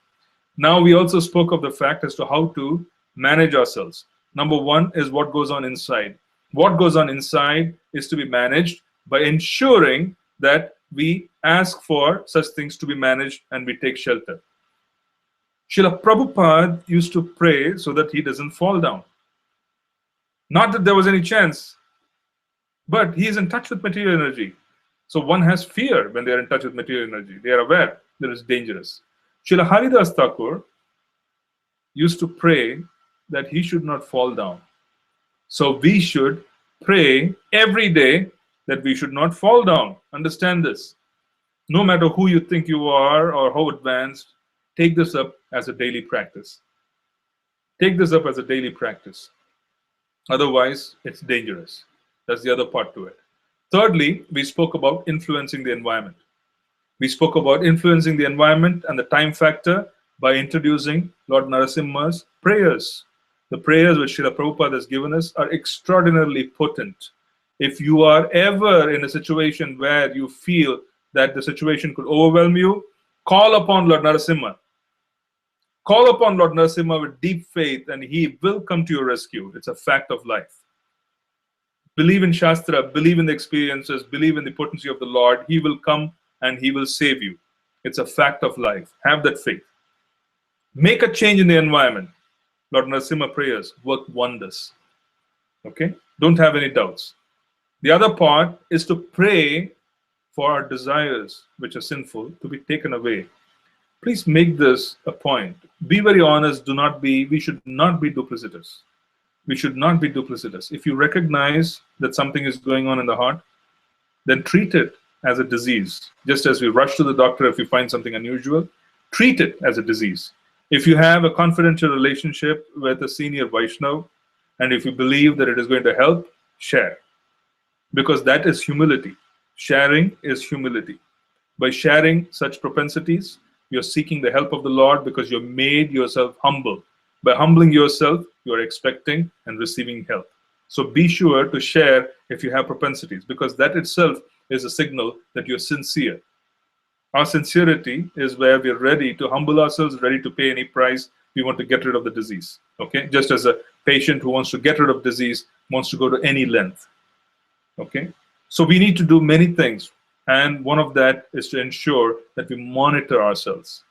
Now we also spoke of the fact as to how to manage ourselves. Number one is what goes on inside. What goes on inside is to be managed by ensuring that we ask for such things to be managed and we take shelter. Srila Prabhupada used to pray so that he doesn't fall down. Not that there was any chance, but he is in touch with material energy. So one has fear when they are in touch with material energy. They are aware that it's dangerous. Srila Haridas Thakur used to pray that he should not fall down. So we should pray every day that we should not fall down. Understand this. No matter who you think you are or how advanced, take this up as a daily practice. Take this up as a daily practice. Otherwise, it's dangerous. That's the other part to it. Thirdly, we spoke about influencing the environment. We spoke about influencing the environment and the time factor by introducing Lord Narasimha's prayers. The prayers which Srila Prabhupada has given us are extraordinarily potent. If you are ever in a situation where you feel that the situation could overwhelm you, call upon Lord Narasimha. Call upon Lord Narasimha with deep faith and he will come to your rescue. It's a fact of life. Believe in Shastra, believe in the experiences, believe in the potency of the Lord. He will come and he will save you. It's a fact of life. Have that faith. Make a change in the environment. Lord Narasimha prayers work wonders. Okay? Don't have any doubts. The other part is to pray for our desires, which are sinful, to be taken away. Please make this a point. Be very honest. We should not be duplicitous. We should not be duplicitous. If you recognize that something is going on in the heart, then treat it as a disease. Just as we rush to the doctor if you find something unusual, treat it as a disease. If you have a confidential relationship with a senior Vaishnava, and if you believe that it is going to help, share. Because that is humility. Sharing is humility. By sharing such propensities, you're seeking the help of the Lord because you've made yourself humble. By humbling yourself, you are expecting and receiving help. So be sure to share if you have propensities, because that itself is a signal that you're sincere. Our sincerity is where we're ready to humble ourselves, ready to pay any price. We want to get rid of the disease. Okay? Just as a patient who wants to get rid of disease wants to go to any length. Okay? So we need to do many things. And one of that is to ensure that we monitor ourselves.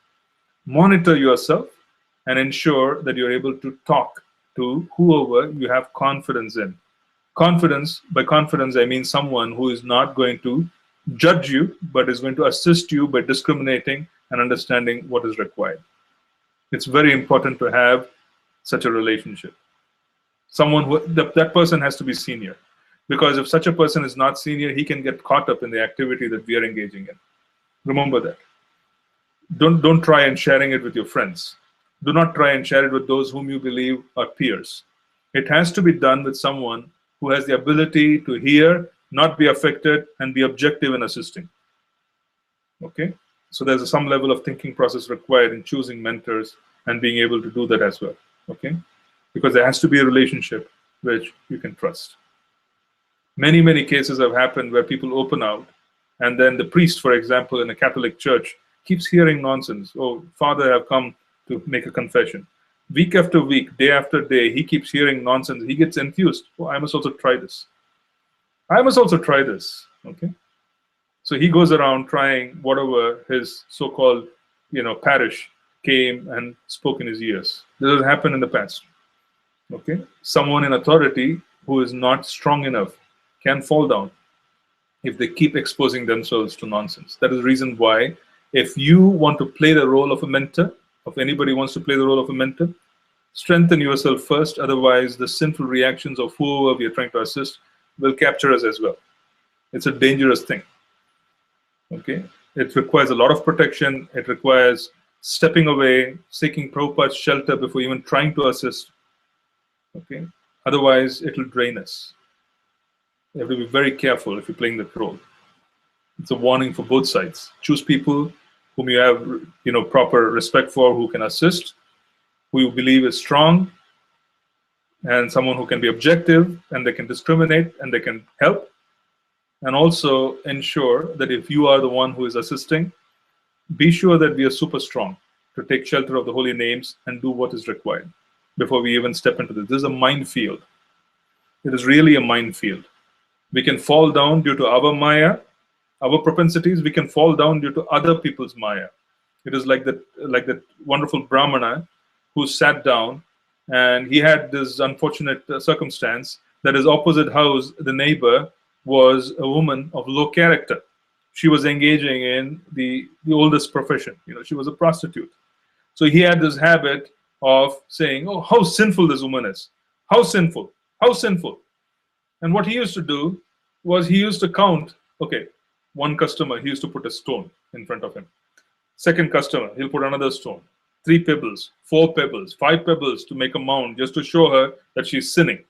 Monitor yourself and ensure that you're able to talk to whoever you have confidence in. Confidence, by confidence, I mean someone who is not going to judge you, but is going to assist you by discriminating and understanding what is required. It's very important to have such a relationship. Someone who, that person has to be senior. Because if such a person is not senior, he can get caught up in the activity that we are engaging in. Remember that. Don't try and sharing it with your friends. Do not try and share it with those whom you believe are peers. It has to be done with someone who has the ability to hear, not be affected, and be objective in assisting. Okay? So there's some level of thinking process required in choosing mentors and being able to do that as well. Okay? Because there has to be a relationship which you can trust. Many, many cases have happened where people open out, and then the priest, for example, in a Catholic church, keeps hearing nonsense. Oh, Father, I've come to make a confession. Week after week, day after day, he keeps hearing nonsense. He gets enthused. Oh, I must also try this. I must also try this. Okay. So he goes around trying whatever his so-called, parish came and spoke in his ears. This has happened in the past. Okay. Someone in authority who is not strong enough can fall down if they keep exposing themselves to nonsense. That is the reason why, if you want to play the role of a mentor, if anybody wants to play the role of a mentor, strengthen yourself first. Otherwise, the sinful reactions of whoever we are trying to assist will capture us as well. It's a dangerous thing. Okay, it requires a lot of protection. It requires stepping away, seeking Prabhupada's shelter before even trying to assist. Okay, otherwise it will drain us. You have to be very careful if you're playing that role. It's a warning for both sides. Choose people whom you have, proper respect for, who can assist, who you believe is strong, and someone who can be objective, and they can discriminate, and they can help. And also ensure that if you are the one who is assisting, be sure that we are super strong to take shelter of the holy names and do what is required before we even step into this. This is a minefield. It is really a minefield. We can fall down due to our maya, our propensities. We can fall down due to other people's maya. It is like that wonderful Brahmana who sat down, and he had this unfortunate circumstance that his opposite house, the neighbor, was a woman of low character. She was engaging in the oldest profession. She was a prostitute. So he had this habit of saying, oh, how sinful this woman is. How sinful. How sinful. And what he used to do was he used to count, okay, one customer, he used to put a stone in front of him. Second customer, he'll put another stone. 3 pebbles, 4 pebbles, 5 pebbles to make a mound just to show her that she's sinning.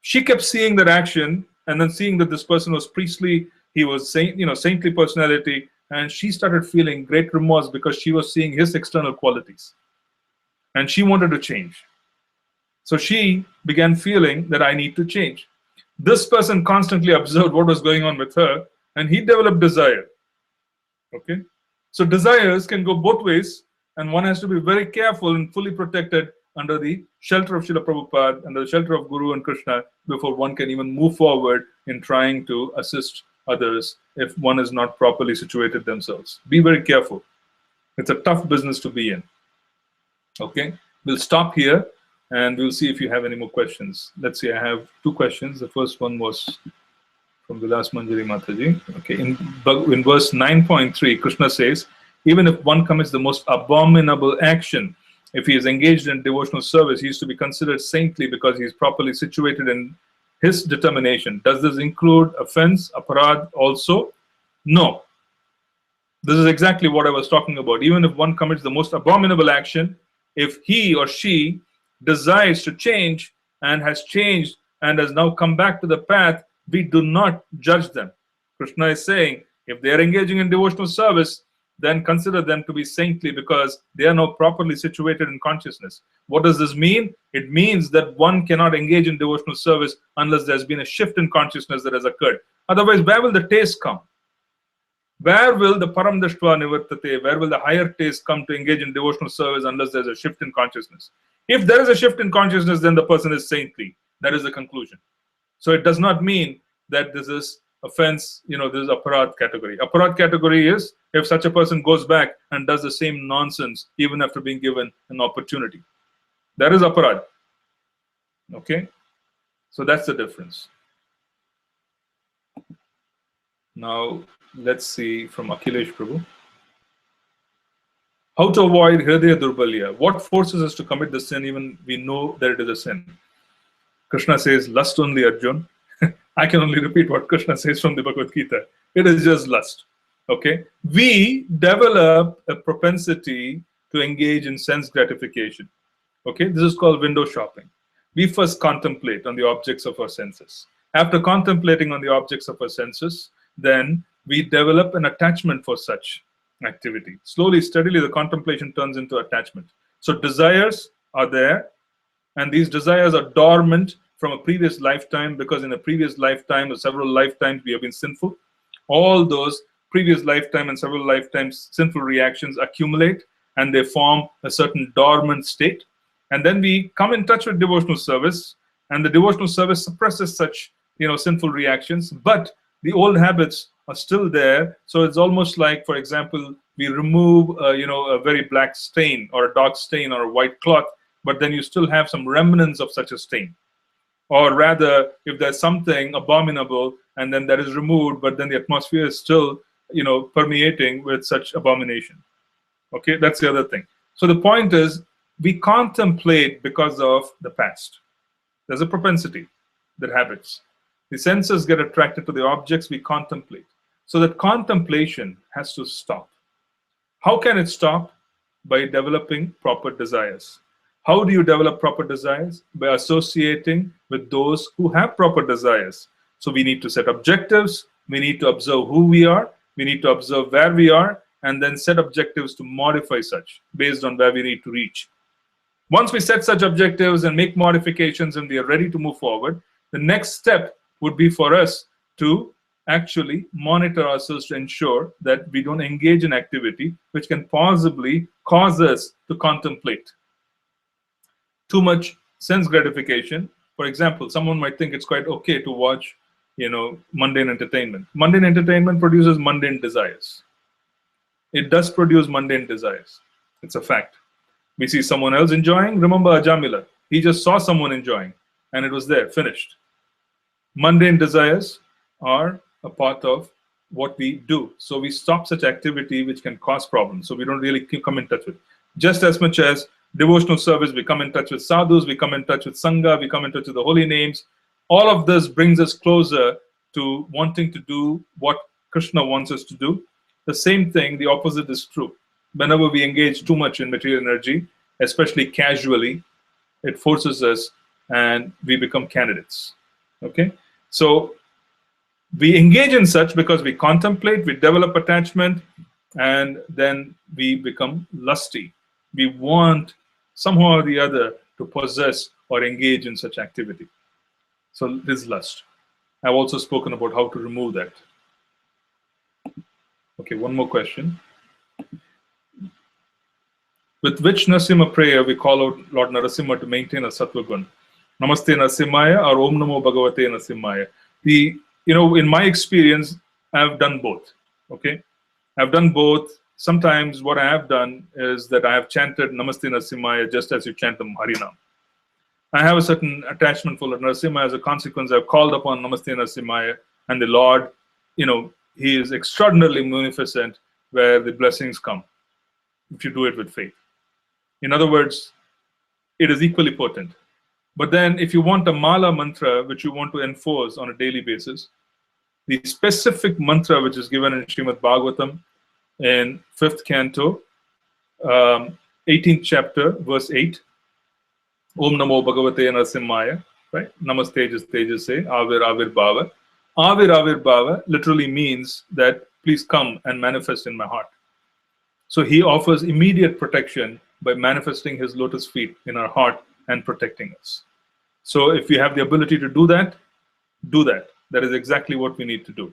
She kept seeing that action and then seeing that this person was priestly, he was saintly personality, and she started feeling great remorse because she was seeing his external qualities. And she wanted to change. So she began feeling that I need to change. This person constantly observed what was going on with her, and he developed desire. Okay? So desires can go both ways, and one has to be very careful and fully protected under the shelter of Srila Prabhupada, under the shelter of Guru and Krishna, before one can even move forward in trying to assist others if one is not properly situated themselves. Be very careful. It's a tough business to be in. Okay? We'll stop here, and we'll see if you have any more questions. Let's see, I have 2 questions. The first one was from Vilas Manjari Mataji. Okay, in verse 9.3, Krishna says, even if one commits the most abominable action, if he is engaged in devotional service, he is to be considered saintly because he is properly situated in his determination. Does this include offense, aparad also? No. This is exactly what I was talking about. Even if one commits the most abominable action, if he or she desires to change and has changed and has now come back to the path, we do not judge them. Krishna is saying, if they are engaging in devotional service, then consider them to be saintly because they are now properly situated in consciousness. What does this mean? It means that one cannot engage in devotional service unless there's been a shift in consciousness that has occurred. Otherwise, where will the taste come? Where will the param dashtva nivartate, where will the higher taste come to engage in devotional service unless there's a shift in consciousness? If there is a shift in consciousness, then the person is saintly. That is the conclusion. So it does not mean that this is offense, this is aparad category. Aparad category is if such a person goes back and does the same nonsense even after being given an opportunity. That is aparad. Okay? So that's the difference. Now, let's see from Akhilesh Prabhu. How to avoid Hridaya Durbalya? What forces us to commit the sin even we know that it is a sin? Krishna says, lust only, Arjun. I can only repeat what Krishna says from the Bhagavad Gita. It is just lust. Okay? We develop a propensity to engage in sense gratification. Okay? This is called window shopping. We first contemplate on the objects of our senses. After contemplating on the objects of our senses, then we develop an attachment for such activity. Slowly, steadily, the contemplation turns into attachment. So desires are there, and these desires are dormant from a previous lifetime, because in a previous lifetime or several lifetimes we have been sinful. All those previous lifetime and several lifetimes sinful reactions accumulate, and they form a certain dormant state. And then we come in touch with devotional service, and the devotional service suppresses such sinful reactions, but the old habits are still there. So it's almost like, for example, we remove a very black stain or a dark stain or a white cloth, but then you still have some remnants of such a stain. Or rather, if there's something abominable and then that is removed, but then the atmosphere is still permeating with such abomination. Okay, that's the other thing. So the point is, we contemplate because of the past. There's a propensity that habits. The senses get attracted to the objects we contemplate. So that contemplation has to stop. How can it stop? By developing proper desires. How do you develop proper desires? By associating with those who have proper desires. So we need to set objectives. We need to observe who we are. We need to observe where we are, and then set objectives to modify such based on where we need to reach. Once we set such objectives and make modifications and we are ready to move forward, the next step would be for us to actually monitor ourselves to ensure that we don't engage in activity which can possibly cause us to contemplate. Too much sense gratification. For example, someone might think it's quite okay to watch, mundane entertainment. Mundane entertainment produces mundane desires. It does produce mundane desires. It's a fact. We see someone else enjoying. Remember Ajamila. He just saw someone enjoying, and it was there, finished. Mundane desires are a part of what we do. So we stop such activity which can cause problems. So we don't really come in touch with. Just as much as devotional service, we come in touch with sadhus, we come in touch with sangha, we come in touch with the holy names. All of this brings us closer to wanting to do what Krishna wants us to do. The same thing, the opposite is true. Whenever we engage too much in material energy, especially casually, it forces us and we become candidates. Okay? So we engage in such because we contemplate, we develop attachment, and then we become lusty. We want somehow or the other to possess or engage in such activity. So this is lust. I've also spoken about how to remove that. Okay, one more question. With which Narasimha prayer we call out Lord Narasimha to maintain a Sattva Gun? Namaste Narasimhaya or Om Namo Bhagavate Narasimhaya? In my experience, I've done both. Okay, I've done both. Sometimes what I have done is that I have chanted Namaste Narasimhaya just as you chant the Harinam. I have a certain attachment for Lord Narasimha. As a consequence, I've called upon Namaste Narasimhaya, and the Lord, He is extraordinarily munificent where the blessings come if you do it with faith. In other words, it is equally potent. But then if you want a mala mantra which you want to enforce on a daily basis, the specific mantra which is given in Srimad Bhagavatam in 5th canto, 18th chapter, verse 8, Om Namo Bhagavate Narasimhaya, right? Namaste Tejase, Avir Avir Bhava. Avir Avir Bhava literally means that please come and manifest in my heart. So he offers immediate protection by manifesting his lotus feet in our heart and protecting us. So if you have the ability to do that, do that. That is exactly what we need to do.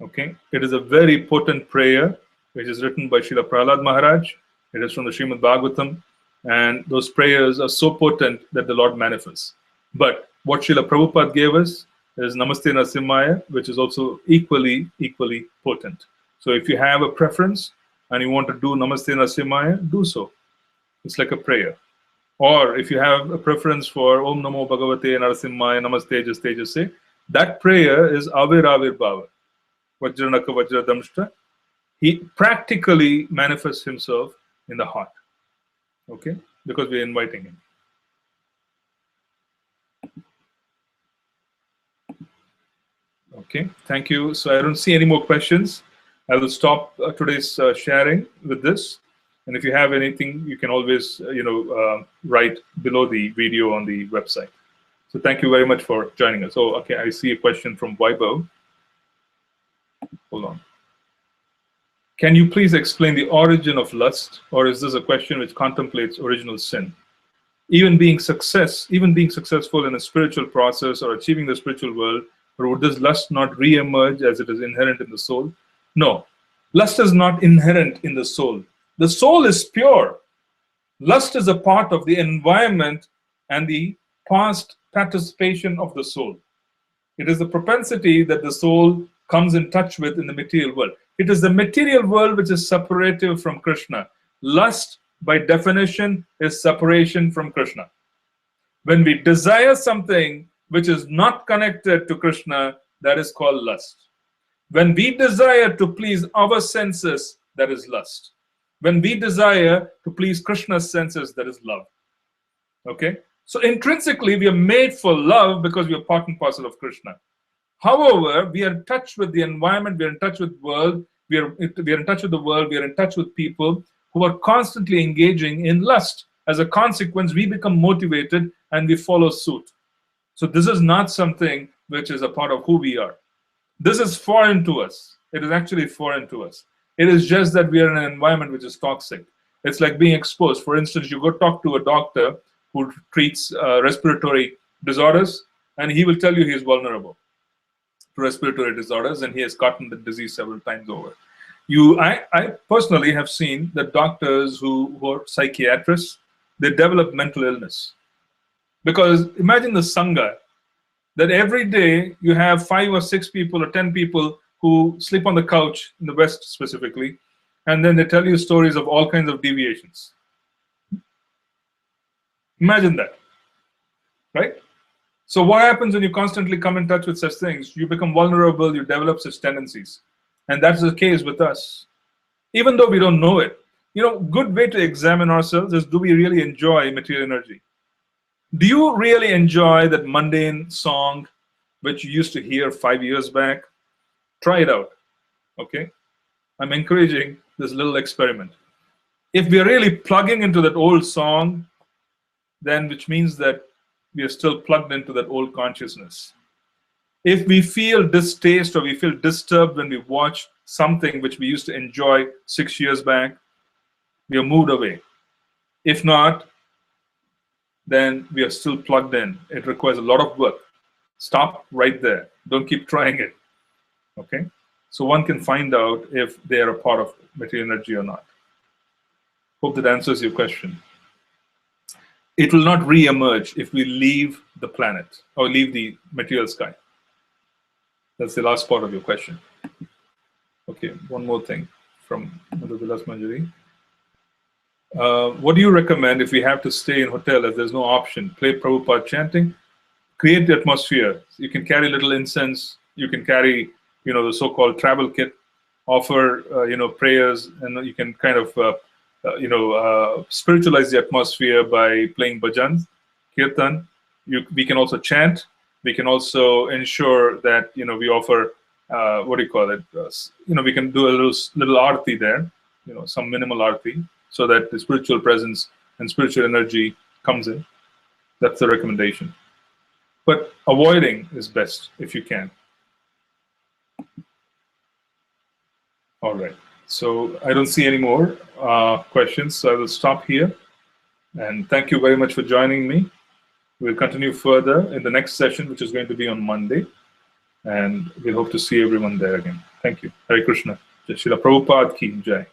Okay? It is a very potent prayer which is written by Srila Prahlad Maharaj. It is from the Srimad Bhagavatam. And those prayers are so potent that the Lord manifests. But what Srila Prabhupada gave us is Namaste Narasimhaya, which is also equally potent. So if you have a preference and you want to do Namaste Narasimhaya, do so. It's like a prayer. Or if you have a preference for Om Namo Bhagavate Narasimhaya Namaste Tejase, that prayer is Avir Avir Bhava. Vajranaka Vajradamshta. He practically manifests himself in the heart. Okay? Because we are inviting him. Okay, thank you. So I don't see any more questions. I will stop today's sharing with this. And if you have anything, you can always write below the video on the website. So thank you very much for joining us. So okay, I see a question from Weibo. Hold on. Can you please explain the origin of lust, or is this a question which contemplates original sin? Even being successful in a spiritual process or achieving the spiritual world, or would this lust not re-emerge as it is inherent in the soul? No, lust is not inherent in the soul. The soul is pure. Lust is a part of the environment and the past participation of the soul. It is the propensity that the soul comes in touch with in the material world. It is the material world which is separative from Krishna. Lust, by definition, is separation from Krishna. When we desire something which is not connected to Krishna, that is called lust. When we desire to please our senses, that is lust. When we desire to please Krishna's senses, that is love. Okay? So intrinsically, we are made for love because we are part and parcel of Krishna. However, we are in touch with the environment, we are in touch with the world, we are in touch with the world, we are in touch with people who are constantly engaging in lust. As a consequence, we become motivated and we follow suit. So this is not something which is a part of who we are. This is foreign to us. It is actually foreign to us. It is just that we are in an environment which is toxic. It's like being exposed. For instance, you go talk to a doctor who treats respiratory disorders, and he will tell you he is vulnerable to respiratory disorders, and he has gotten the disease several times over. I personally have seen that doctors who are psychiatrists, they develop mental illness. Because imagine the Sangha, that every day you have 5 or 6 people or 10 people who sleep on the couch, in the West specifically, and then they tell you stories of all kinds of deviations. Imagine that, right? So what happens when you constantly come in touch with such things? You become vulnerable, you develop such tendencies. And that's the case with us. Even though we don't know it. Good way to examine ourselves is, do we really enjoy material energy? Do you really enjoy that mundane song which you used to hear 5 years back? Try it out, okay? I'm encouraging this little experiment. If we're really plugging into that old song, then which means that we are still plugged into that old consciousness. If we feel distaste or we feel disturbed when we watch something which we used to enjoy 6 years back, we are moved away. If not, then we are still plugged in. It requires a lot of work. Stop right there. Don't keep trying it. Okay? So one can find out if they are a part of material energy or not. Hope that answers your question. It will not re-emerge if we leave the planet or leave the material sky. That's the last part of your question. Okay, one more thing from Mother Vilas Manjari. What do you recommend if we have to stay in hotel if there's no option? Play Prabhupada chanting, create the atmosphere. You can carry little incense. You can carry, the so-called travel kit. Offer, prayers, and you can kind of, spiritualize the atmosphere by playing bhajans, kirtan. We can also chant. We can also ensure that we offer we can do a little arti there, some minimal arti, so that the spiritual presence and spiritual energy comes in. That's the recommendation. But avoiding is best if you can. All right. So I don't see any more questions, so I will stop here. And thank you very much for joining me. We'll continue further in the next session, which is going to be on Monday. And we hope to see everyone there again. Thank you. Hare Krishna. Jai Srila Prabhupada Ki Jai.